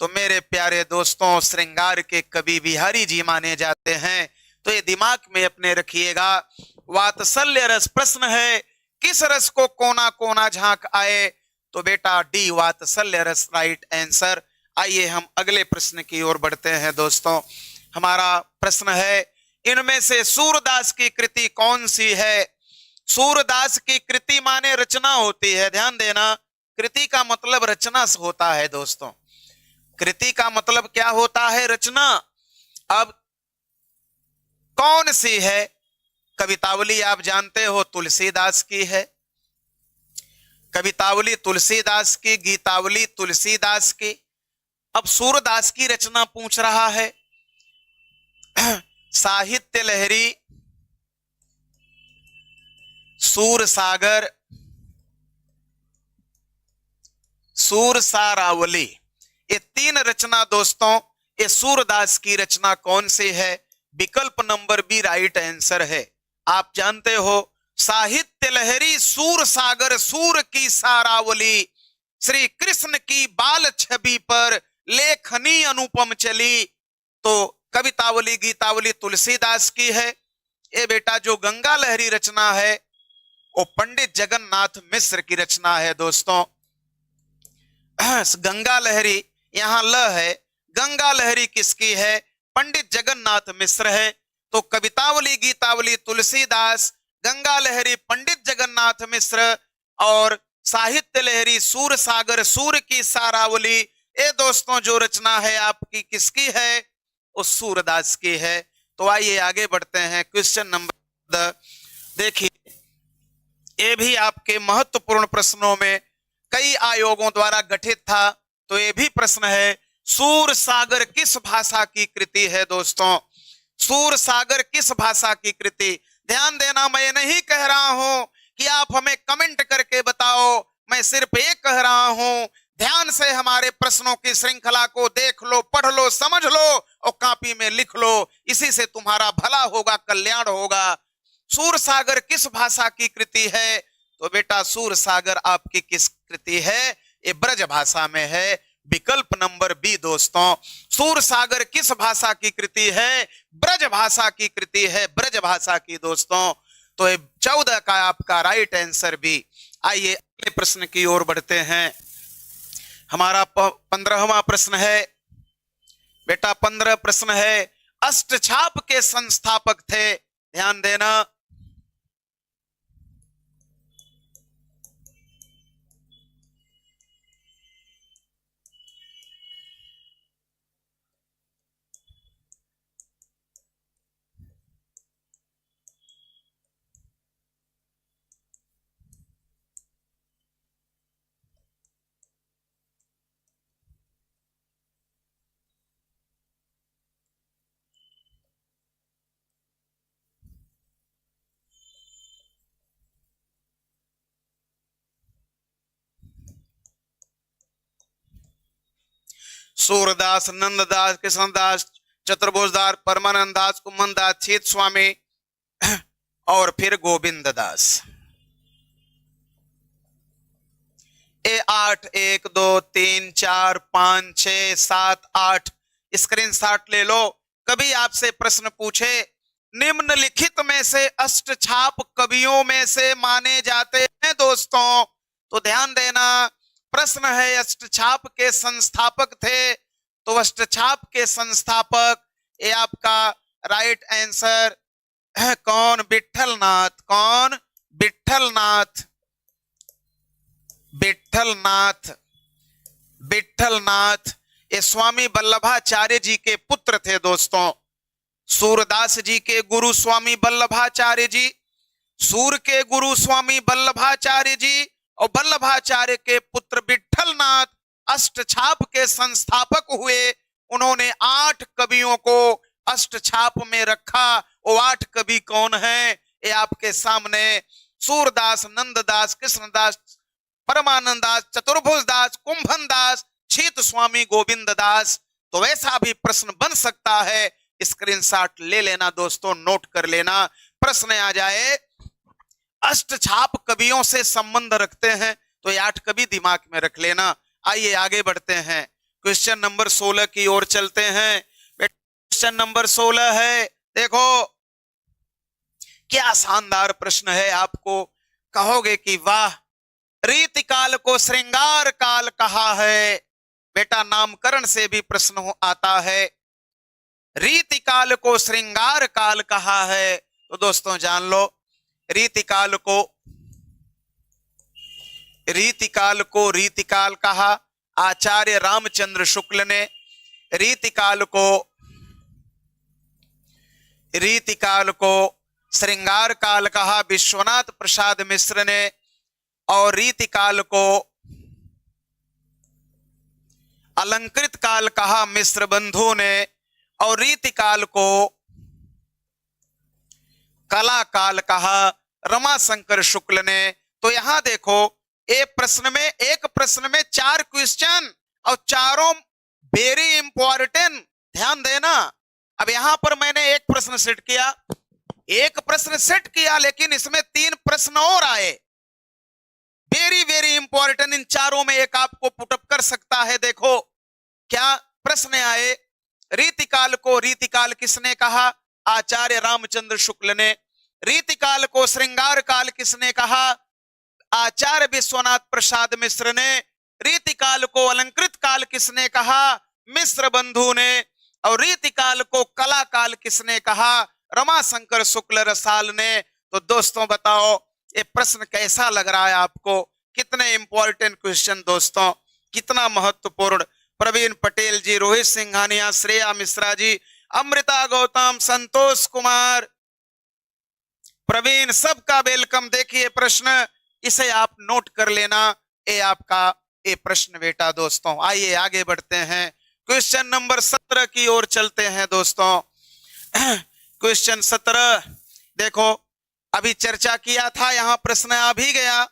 तो मेरे प्यारे दोस्तों श्रृंगार के कवि बिहारी जी माने जाते हैं। तो ये दिमाग में अपने रखिएगा। वात्सल्य रस प्रश्न है, किस रस को कोना कोना झांक आए? तो बेटा डी वात्सल्य रस राइट आंसर। आइए हम अगले प्रश्न की ओर बढ़ते हैं दोस्तों। हमारा प्रश्न है, इनमें से सूरदास की कृति कौन सी है? सूरदास की कृति माने रचना होती है, ध्यान देना। कृति का मतलब रचना होता है दोस्तों। कृति का मतलब क्या होता है? रचना। अब कौन सी है? कवितावली आप जानते हो तुलसीदास की है, कवितावली तुलसीदास की, गीतावली तुलसीदास की। अब सूरदास की रचना पूछ रहा है। साहित्य लहरी, सूरसागर, सूरसारावली, ये तीन रचना दोस्तों, ये सूरदास की रचना कौन सी है? विकल्प नंबर बी राइट आंसर है। आप जानते हो साहित्य लहरी, सूरसागर, सूर की सारावली, श्री कृष्ण की बाल छवि पर लेखनी अनुपम चली। तो कवितावली गीतावली तुलसीदास की है। ये बेटा जो गंगा लहरी रचना है वो पंडित जगन्नाथ मिश्र की रचना है दोस्तों। गंगा लहरी, यहां ल है, गंगा लहरी किसकी है? पंडित जगन्नाथ मिश्र है। तो कवितावली गीतावली तुलसीदास, गंगा लहरी पंडित जगन्नाथ मिश्र, और साहित्य लहरी सूरसागर, सूर की सारावली, ये दोस्तों जो रचना है आपकी किसकी है? वो सूरदास की है। तो आइए आगे बढ़ते हैं। क्वेश्चन नंबर, देखिए ये भी आपके महत्वपूर्ण प्रश्नों में कई आयोगों द्वारा गठित था। तो ये भी प्रश्न है, सूरसागर किस भाषा की कृति है दोस्तों? सूरसागर किस भाषा की कृति? ध्यान देना, मैं नहीं कह रहा हूं कि आप हमें कमेंट करके बताओ, मैं सिर्फ ये कह रहा हूं ध्यान से हमारे प्रश्नों की श्रृंखला को देख लो, पढ़ लो, समझ लो और कॉपी में लिख लो। इसी से तुम्हारा भला होगा, कल्याण होगा। सूरसागर किस भाषा की कृति है? तो बेटा सूरसागर आपकी किस कृति है? ये ब्रज भाषा में है। विकल्प नंबर बी दोस्तों, सूरसागर किस भाषा की कृति है? ब्रज भाषा की कृति है, ब्रज भाषा की दोस्तों। तो ये 14 का आपका राइट आंसर भी। आइए अगले प्रश्न की ओर बढ़ते हैं। हमारा 15वां प्रश्न है बेटा, 15 प्रश्न है, अष्टछाप के संस्थापक थे। ध्यान देना, सूरदास, नंददास, कृष्णदास, चतुर्भुजदास, परमानंद दास, कुमन दास, छीत स्वामी और फिर गोविंद दास। ए 8, 1 2 3 4 5 6 7 8 स्क्रीनशॉट ले लो। कभी आपसे प्रश्न पूछे निम्नलिखित में से अष्टछाप कवियों में से माने जाते हैं दोस्तों, तो ध्यान देना, प्रश्न है अष्टछाप के संस्थापक थे। तो अष्टछाप के संस्थापक, ये आपका राइट आंसर है कौन? विट्ठलनाथ। कौन? विट्ठलनाथ। विट्ठलनाथ, विट्ठलनाथ ये स्वामी वल्लभाचार्य जी के पुत्र थे दोस्तों। सूरदास जी के गुरु स्वामी वल्लभाचार्य जी, सूर के गुरु स्वामी वल्लभाचार्य जी और वल्लभाचार्य के पुत्र विट्ठलनाथ अष्टछाप के संस्थापक हुए। उन्होंने 8 कवियों को अष्टछाप में रखा। वो 8 कवि कौन हैं? ये आपके सामने सूरदास, नंददास, कृष्णदास, परमानंद दास, चतुर्भुज दास, कुंभन दास, छीत स्वामी, गोविंद दास। तो वैसा भी प्रश्न बन सकता है, स्क्रीनशॉट ले लेना दोस्तों, नोट कर लेना। प्रश्न आ जाए अष्टछाप कवियों से संबंध रखते हैं तो ये 8 कवि दिमाग में रख लेना। आइए आगे बढ़ते हैं, क्वेश्चन नंबर 16 की ओर चलते हैं। क्वेश्चन नंबर 16 है, देखो क्या शानदार प्रश्न है। आपको कहोगे कि वाह, रीति काल को श्रृंगार काल कहा है। बेटा नामकरण से भी प्रश्न आता है, रीति काल को श्रृंगार काल कहा है। तो दोस्तों जान लो, रीतिकाल को रीतिकाल कहा आचार्य रामचंद्र शुक्ल ने। रीतिकाल को श्रृंगार काल कहा विश्वनाथ प्रसाद मिश्र ने। और रीतिकाल को अलंकृत काल कहा मिश्र बंधु ने, और रीतिकाल को कला काल कहा रमाशंकर शुक्ल ने। तो यहां देखो एक प्रश्न में 4 क्वेश्चन और चारों वेरी इंपॉर्टेंट, ध्यान देना। अब यहां पर मैंने एक प्रश्न सेट किया लेकिन इसमें 3 प्रश्न और आए, वेरी वेरी इंपॉर्टेंट। इन चारों में एक आपको पुटअप कर सकता है। देखो क्या प्रश्न आए। रीतिकाल किसने कहा? आचार्य रामचंद्र शुक्ल ने। रीतिकाल को श्रृंगार काल किसने कहा? आचार्य विश्वनाथ प्रसाद मिश्र ने। रीतिकाल को अलंकृत काल किसने कहा? मिश्र बंधु ने। और रीतिकाल को कला काल किसने कहा? रमाशंकर शुक्ल रसाल ने। तो दोस्तों बताओ ये प्रश्न कैसा लग रहा है आपको? कितने इंपॉर्टेंट क्वेश्चन दोस्तों, कितना महत्वपूर्ण। प्रवीण पटेल जी, रोहित सिंघानिया, श्रेया मिश्रा जी, अमृता गौतम, संतोष कुमार, प्रवीण, सबका वेलकम। देखिए प्रश्न, इसे आप नोट कर लेना। ये आपका ये प्रश्न बेटा दोस्तों। आइए आगे बढ़ते हैं, क्वेश्चन नंबर 17 की ओर चलते हैं दोस्तों। क्वेश्चन 17 देखो, अभी चर्चा किया था, यहां प्रश्न आ भी गया।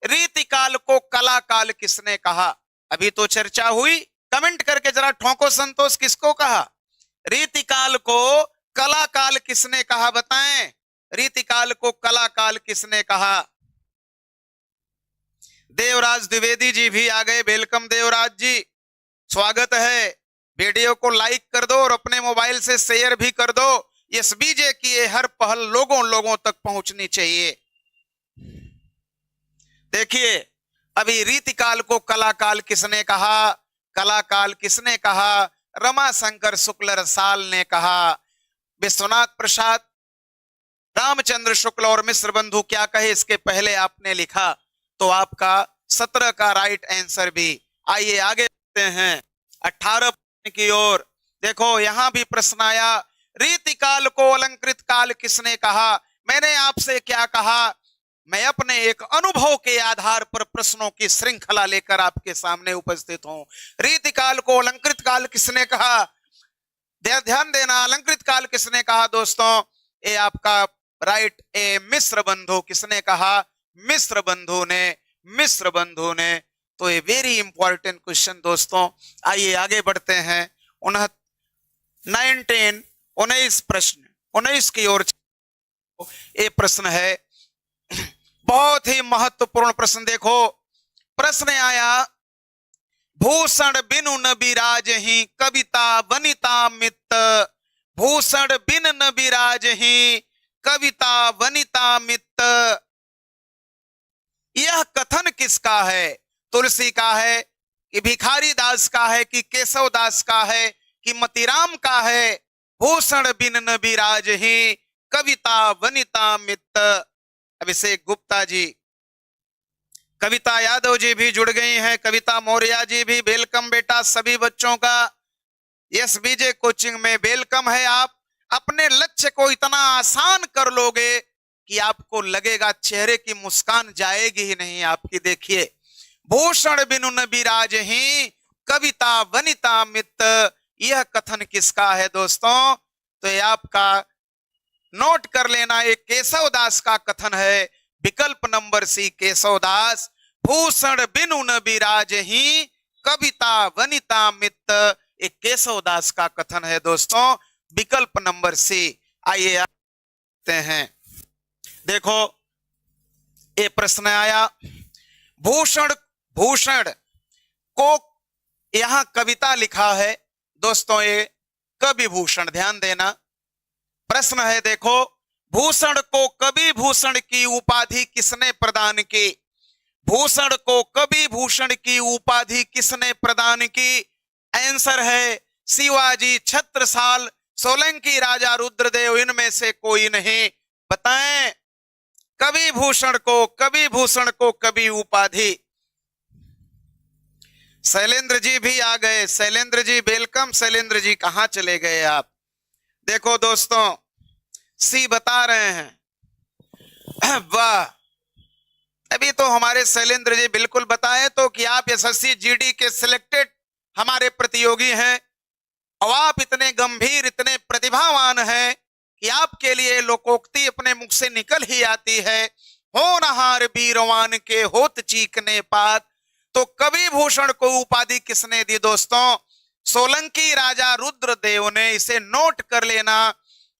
रीतिकाल को कला काल किसने कहा? अभी तो चर्चा हुई, कमेंट करके जरा ठोको संतोष, किसको कहा? रीतिकाल को कला काल किसने कहा? बताएं, रीतिकाल को कला काल किसने कहा? देवराज द्विवेदी जी भी आ गए, वेलकम देवराज जी, स्वागत है। वीडियो को लाइक कर दो और अपने मोबाइल से शेयर भी कर दो। एसबीजे की ये हर पहल लोगों तक पहुंचनी चाहिए। देखिए अभी रीतिकाल को कला काल किसने कहा? कला काल किसने कहा? रमाशंकर शुक्ल रसाल ने कहा। विश्वनाथ प्रसाद, रामचंद्र शुक्ल और मिश्र बंधु क्या कहे इसके पहले आपने लिखा, तो आपका 17 का राइट आंसर भी। आइए आगे बढ़ते हैं 18 की ओर। देखो यहां भी प्रश्न आया, रीतिकाल को अलंकृत काल किसने कहा? मैंने आपसे क्या कहा? मैं अपने एक अनुभव के आधार पर प्रश्नों की श्रृंखला लेकर आपके सामने उपस्थित हूं। रीतिकाल को अलंकृत काल किसने कहा? ध्यान देना, अलंकृत काल किसने कहा दोस्तों? ये आपका राइट ए मिश्र बंधु। किसने कहा? मिश्र बंधु ने। मिश्र बंधु ने। तो ये वेरी इंपॉर्टेंट क्वेश्चन दोस्तों। आइए आगे बढ़ते हैं 19 प्रश्न 19 की ओर। ये प्रश्न है बहुत ही महत्वपूर्ण प्रश्न। देखो प्रश्न आया, भूषण बिनु न बिराजहि कविता वनिता मित्त। भूषण बिन न बिराजहि कविता वनिता मित्त। यह कथन किसका है? तुलसी का है कि भिखारी दास का है कि केशव दास का है कि मतीराम का है? भूषण बिन न बिराजहि कविता वनिता मित्त। अभिषेक गुप्ता जी, कविता यादव जी भी जुड़ गई हैं, कविता मौर्य जी भी वेलकम बेटा। सभी बच्चों का एसबीजे कोचिंग में वेलकम है। आप अपने लक्ष्य को इतना आसान कर लोगे कि आपको लगेगा चेहरे की मुस्कान जाएगी ही नहीं आपकी। देखिए, भूषण बिनु न बिराजहि कविता वनिता मित्त, यह कथन किसका है दोस्तों? तो ये आपका नोट कर लेना, एक केशव दास का कथन है। विकल्प नंबर सी केशव दास। भूषण बिनु न बिराजहि कविता वनिता मित्त, एक केशव दास का कथन है दोस्तों। विकल्प नंबर सी। आइए आते हैं, देखो ये प्रश्न आया, भूषण को यहां कविता लिखा है दोस्तों, ये कवि भूषण। ध्यान देना, प्रश्न है देखो, भूषण को कवि भूषण की उपाधि किसने प्रदान की? भूषण को कवि भूषण की उपाधि किसने प्रदान की? आंसर है शिवाजी, छत्रसाल, सोलंकी राजा रुद्रदेव, इनमें से कोई नहीं। बताएं, कवि भूषण को कवि उपाधि। शैलेंद्र जी भी आ गए, शैलेंद्र जी वेलकम। शैलेंद्र जी कहां चले गए आप? देखो दोस्तों सी बता रहे हैं। वाह, अभी तो हमारे शैलेंद्र जी बिल्कुल बताएं तो कि आप एसएससी जीडी के सिलेक्टेड हमारे प्रतियोगी हैं और आप इतने गंभीर, इतने प्रतिभावान हैं कि आपके लिए लोकोक्ति अपने मुख से निकल ही आती है, होनहार वीरवान के होत चीकने पात। तो कवि भूषण को उपाधि किसने दी दोस्तों? सोलंकी राजा रुद्रदेव ने। इसे नोट कर लेना,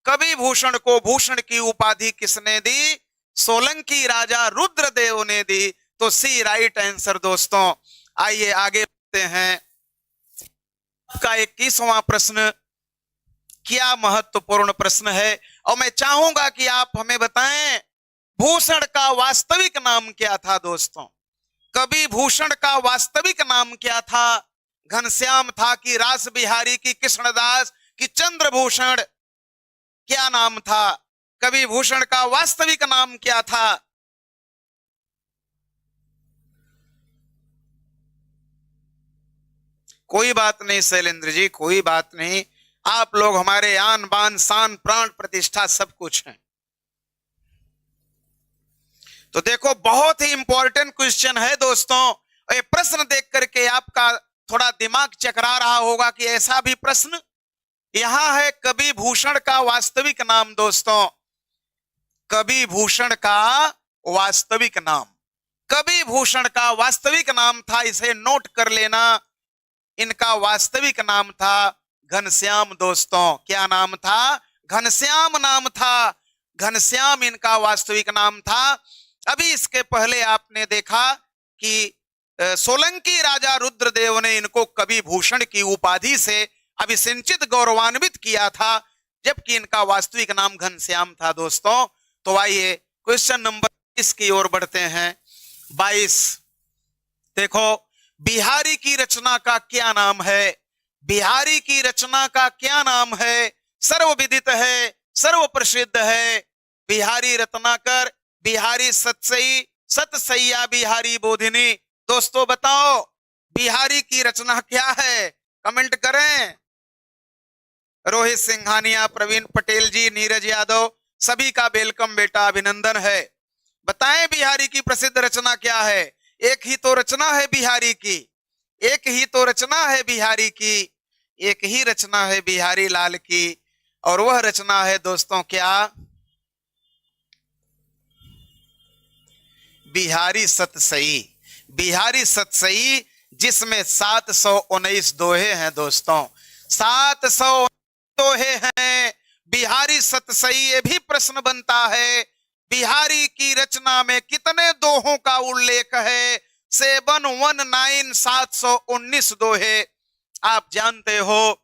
कवि भूषण को भूषण की उपाधि किसने दी? सोलंकी राजा रुद्रदेव ने दी। तो सी राइट आंसर दोस्तों। आइए आगे बढ़ते हैं। का 21वां प्रश्न क्या महत्वपूर्ण प्रश्न है और मैं चाहूंगा कि आप हमें बताएं भूषण का वास्तविक नाम क्या था दोस्तों? कवि भूषण का वास्तविक नाम क्या था? घनश्याम था कि रास बिहारी की कृष्णदास की चंद्रभूषण? क्या नाम था? कवि भूषण का वास्तविक नाम क्या था? कोई बात नहीं शैलेंद्र जी, कोई बात नहीं, आप लोग हमारे आन बान शान प्राण प्रतिष्ठा सब कुछ हैं। तो देखो बहुत ही इंपॉर्टेंट क्वेश्चन है दोस्तों। ये प्रश्न देख करके आपका थोड़ा दिमाग चकरा रहा होगा कि ऐसा भी प्रश्न यहां है। कवि भूषण का वास्तविक नाम दोस्तों, कवि भूषण का वास्तविक नाम, कवि भूषण का वास्तविक नाम था, इसे नोट कर लेना। इनका वास्तविक नाम था घनश्याम दोस्तों। क्या नाम था? घनश्याम नाम था। घनश्याम इनका वास्तविक नाम था। अभी इसके पहले आपने देखा कि सोलंकी राजा रुद्रदेव ने इनको कवि भूषण की उपाधि से अभिसिंचित गौरवान्वित किया था, जबकि इनका वास्तविक नाम घनश्याम था दोस्तों। तो आइए क्वेश्चन नंबर 22 की ओर बढ़ते हैं। 22 देखो, बिहारी की रचना का क्या नाम है? बिहारी की रचना का क्या नाम है? सर्वविदित है, सर्व प्रसिद्ध है। बिहारी रत्नाकर, बिहारी सतसई, सतसैया बिहारी बोधिनी। दोस्तों बताओ बिहारी की रचना क्या है? कमेंट करें। रोहित सिंघानिया, प्रवीण पटेल जी, नीरज यादव, सभी का वेलकम बेटा, अभिनंदन है। बताएं बिहारी की प्रसिद्ध रचना क्या है? एक ही तो रचना है बिहारी की, एक ही तो रचना है बिहारी की, एक ही रचना है बिहारी लाल की, और वह रचना है दोस्तों क्या? बिहारी सतसई। बिहारी सतसई, जिसमें 719 दोहे हैं दोस्तों। 700 दोहे हैं। बिहारी सतसई, ये भी प्रश्न बनता है बिहारी की रचना में कितने दोहों का उल्लेख है? 719, 719 दोहे। आप जानते हो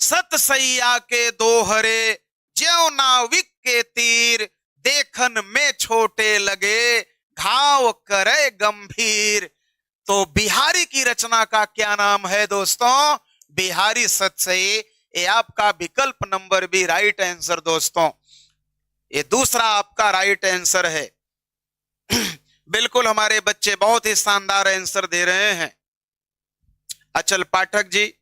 सतसैया के दोहरे ज्यों नाविक के तीर, देखन में छोटे लगे घाव करे गंभीर। तो बिहारी की रचना का क्या नाम है दोस्तों? बिहारी सतसई। ये आपका विकल्प नंबर बी राइट आंसर दोस्तों। ये दूसरा आपका राइट आंसर है। बिल्कुल हमारे बच्चे बहुत ही शानदार आंसर दे रहे हैं। अचल पाठक जी,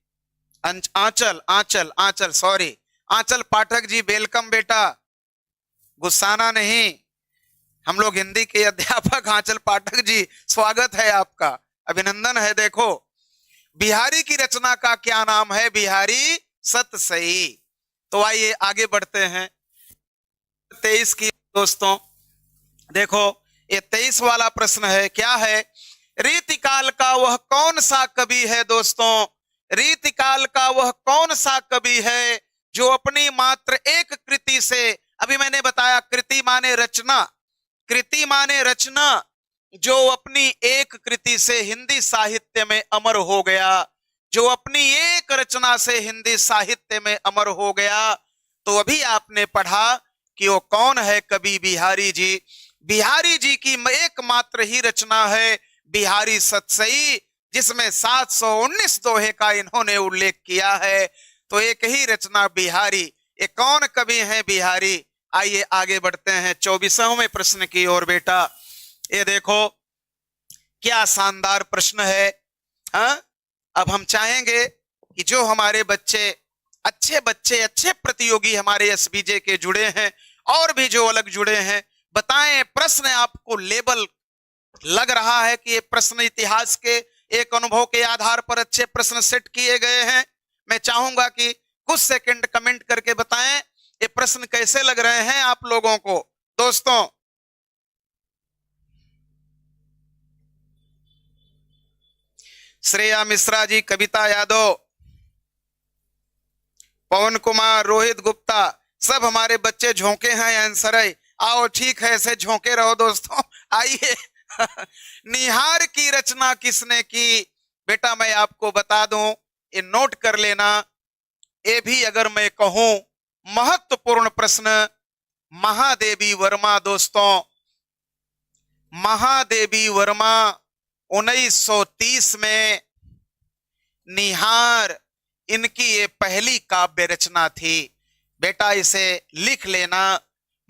आंचल आंचल आंचल सॉरी आंचल पाठक जी, वेलकम बेटा, गुस्साना नहीं। हम लोग हिंदी के अध्यापक आंचल पाठक जी, स्वागत है आपका, अभिनंदन है। देखो बिहारी की रचना का क्या नाम है? बिहारी सतसई। तो आइए आगे बढ़ते हैं 23 की दोस्तों। देखो ये 23 वाला प्रश्न है, क्या है? रीतिकाल का वह कौन सा कवि है दोस्तों? रीतिकाल का वह कौन सा कवि है जो अपनी मात्र एक कृति से, अभी मैंने बताया कृति माने रचना, कृति माने रचना, जो अपनी एक कृति से हिंदी साहित्य में अमर हो गया, जो अपनी एक रचना से हिंदी साहित्य में अमर हो गया। तो अभी आपने पढ़ा कि वो कौन है? कवि बिहारी जी। बिहारी जी की एकमात्र ही रचना है बिहारी सतसई, जिसमें 719 दोहे का इन्होंने उल्लेख किया है। तो एक ही रचना बिहारी। ये कौन कवि है बिहारी? आइए आगे बढ़ते हैं 24वें प्रश्न की ओर बेटा। ये देखो क्या शानदार प्रश्न है। हाँ, अब हम चाहेंगे कि जो हमारे बच्चे, अच्छे प्रतियोगी हमारे एसबीजे के जुड़े हैं और भी जो अलग जुड़े हैं, बताएं प्रश्न आपको लेबल लग रहा है कि ये प्रश्न इतिहास के एक अनुभव के आधार पर अच्छे प्रश्न सेट किए गए हैं। मैं चाहूंगा कि कुछ सेकंड कमेंट करके बताएं ये प्रश्न कैसे लग रहे हैं आप लोगों को। दोस्तों, श्रेया मिश्रा जी, कविता यादव, पवन कुमार, रोहित गुप्ता, सब हमारे बच्चे झोंके हैं आंसर है। आओ ठीक है, ऐसे झोंके रहो दोस्तों। आइए निहार की रचना किसने की? बेटा मैं आपको बता दूं, ये नोट कर लेना। ये भी अगर मैं कहूं महत्वपूर्ण प्रश्न, महादेवी वर्मा दोस्तों, महादेवी वर्मा 1930 में निहार, इनकी ये पहली काव्य रचना थी। बेटा इसे लिख लेना।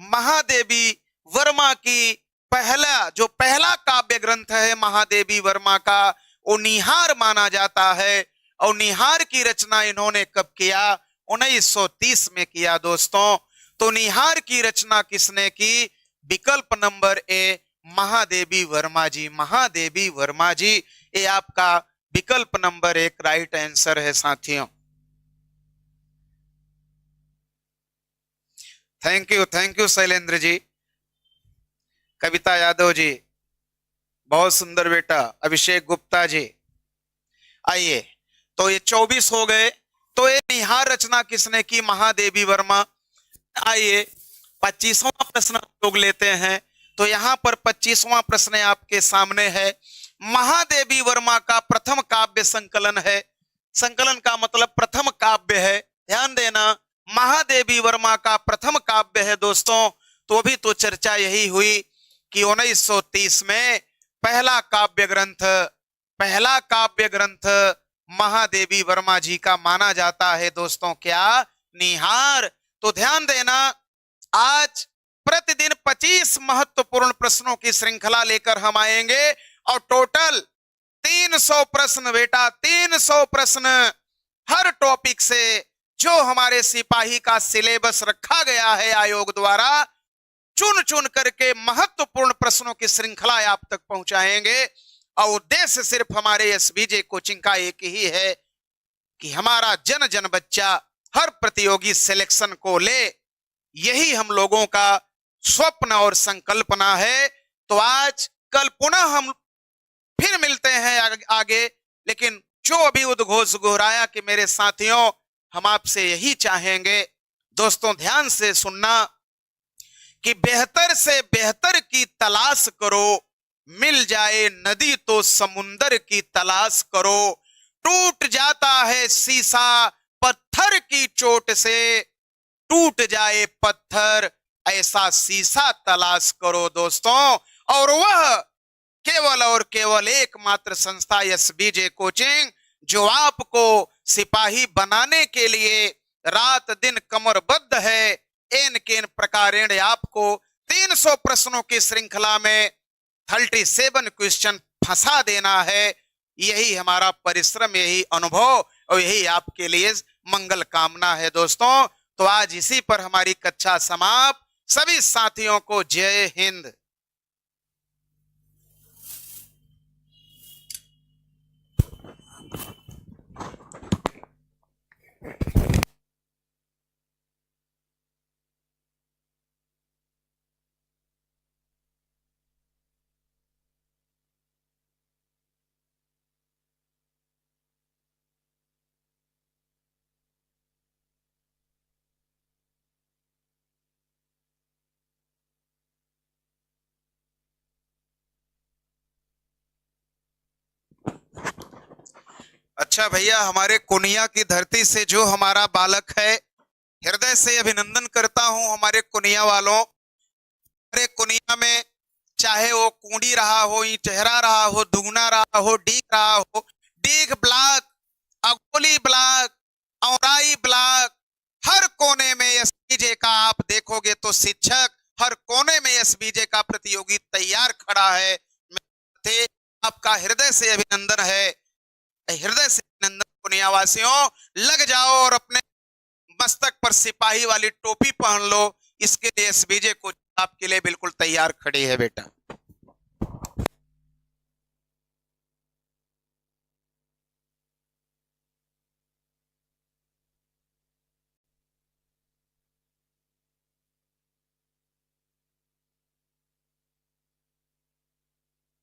महादेवी वर्मा की जो पहला काव्य ग्रंथ है महादेवी वर्मा का, वो निहार माना जाता है। और निहार की रचना इन्होंने कब किया? 1930 में किया दोस्तों। तो निहार की रचना किसने की? विकल्प नंबर ए, महादेवी वर्मा जी। महादेवी वर्मा जी, ये आपका विकल्प नंबर 1 राइट आंसर है साथियों। थैंक यू शैलेंद्र जी, कविता यादव जी, बहुत सुंदर बेटा। अभिषेक गुप्ता जी। आइए, तो ये 24 हो गए। तो ये निहार रचना किसने की? महादेवी वर्मा। आइए 25वां प्रश्न लोग लेते हैं। तो यहां पर 25वां प्रश्न आपके सामने है। महादेवी वर्मा का प्रथम काव्य संकलन है। संकलन का मतलब प्रथम काव्य है, ध्यान देना। महादेवी वर्मा का प्रथम काव्य है दोस्तों। तो अभी तो चर्चा यही हुई कि 1930 में पहला काव्य ग्रंथ महादेवी वर्मा जी का माना जाता है दोस्तों। क्या? निहार। तो ध्यान देना, आज प्रतिदिन 25 महत्वपूर्ण प्रश्नों की श्रृंखला लेकर हम आएंगे और टोटल 300 प्रश्न बेटा, 300 प्रश्न हर टॉपिक से जो हमारे सिपाही का सिलेबस रखा गया है आयोग द्वारा, चुन चुन करके महत्वपूर्ण प्रश्नों की श्रृंखला आप तक पहुंचाएंगे। और उद्देश्य सिर्फ हमारे एसबीजे कोचिंग का एक ही है कि हमारा जन जन बच्चा हर प्रतियोगी सिलेक्शन को ले। यही हम लोगों का स्वप्न और संकल्पना है। तो आज कल पुनः हम फिर मिलते हैं आगे। लेकिन जो अभी उद्घोष गुहराया कि मेरे साथियों, हम आपसे यही चाहेंगे दोस्तों, ध्यान से सुनना कि बेहतर से बेहतर की तलाश करो। मिल जाए नदी तो समुंदर की तलाश करो। टूट जाता है शीशा पत्थर की चोट से, टूट जाए पत्थर ऐसा शीशा तलाश करो दोस्तों। और वह केवल और केवल एकमात्र संस्था एसबीजे कोचिंग, जो आपको सिपाही बनाने के लिए रात दिन कमरबद्ध है। एन केन प्रकारेण आपको 300 प्रश्नों की श्रृंखला में 37 क्वेश्चन फंसा देना है। यही हमारा परिश्रम, यही अनुभव और यही आपके लिए मंगल कामना है दोस्तों। तो आज इसी पर हमारी कक्षा समाप्त। सभी साथियों को जय हिंद। अच्छा भैया, हमारे कुनिया की धरती से जो हमारा बालक है, हृदय से अभिनंदन करता हूं हमारे कुनिया वालों। हमारे कुनिया में चाहे वो कूंडी रहा हो, इटहरा रहा हो, दुगना रहा हो, डीग रहा हो, Deeg block, Agoli block, Aurai block, हर कोने में एसबीजे का आप देखोगे तो शिक्षक हर कोने में एसबीजे का प्रतियोगी तैयार खड़ा है। आपका हृदय से अभिनंदन है, हृदय से अभिनंदन कुनियावासियों। लग जाओ और अपने मस्तक पर सिपाही वाली टोपी पहन लो। इसके लिए एसबीजे को आपके लिए बिल्कुल तैयार खड़ी है बेटा।